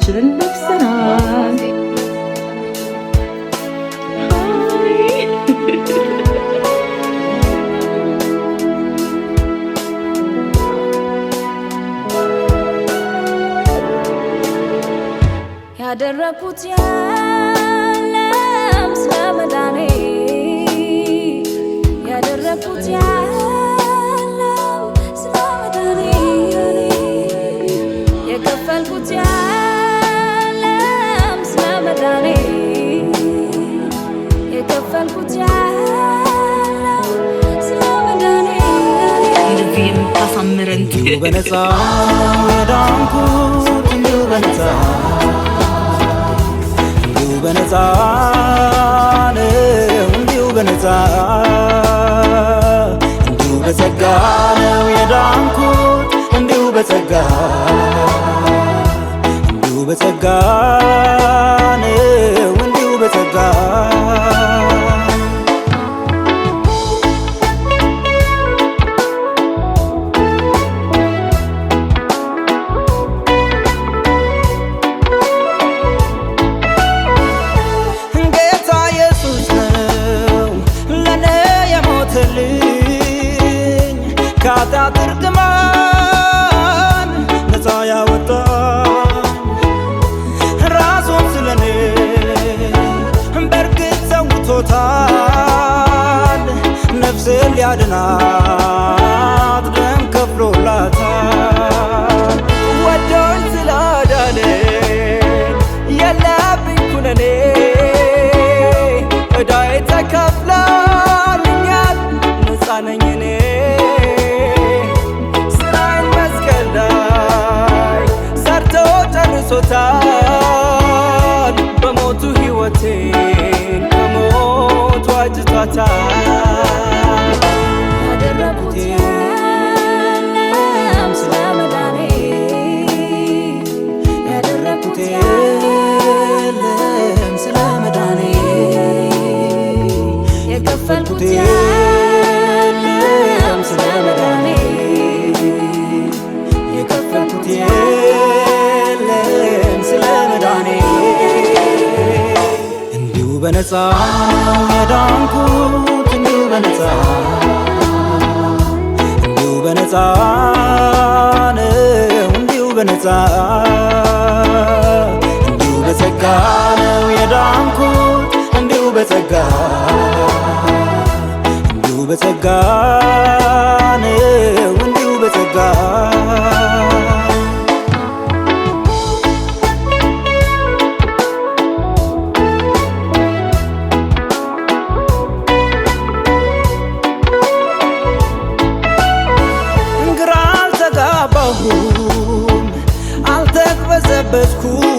ነፃነታችንን ለብሰናል። ያደረኩት የለም ስለመዳኔ ያደረኩት የለም ስለመዳኔ የከፈልኩት የለም ስለመዳኔ የከፈልኩት የለም ስለመዳኔ ልቤን ታሳምረን በነፃ የዳንኩት እንዲሁ በነፃ በነፃ ነው እንዲሁ በነፃ እንዲሁ በጸጋ ነው የዳንኩት እንዲሁ በጸጋ እንዲሁ በጸጋ ነው እንዲሁ በጸጋ ከኃጢአት እርግማን ነፃ ያወጣኝ ራሱን ስለኔ በእርግጥ ሰውቶታል። ነፍሴን ሊያድናት ደም ከፍሎላታል። ወዶኝ ስላዳነኝ የለብኝ ኩነኔ ዕዳዬ ተከፍሎልኛል ነፃ ነኝ እኔ ጨርሶታል በሞቱ ሕይወቴን ከሞቱ አጅቷታል። ያደረኩት የለም ስለመዳኔ ያደረኩት የለም ስለመዳኔ የከፈልኩት የለም ስለመዳኔ የከፈልኩት እንዲሁ በነፃ ነው የዳንኩት እንዲሁ በነፃ እንዲሁ በነፃ ነው እንዲሁ በነፃ እንዲሁ በጸጋ ነው የዳንኩት እንዲሁ በጸጋ እንዲሁ በጸጋ ነው እንዲሁ በጸጋ አልተቅበዘበዝኩም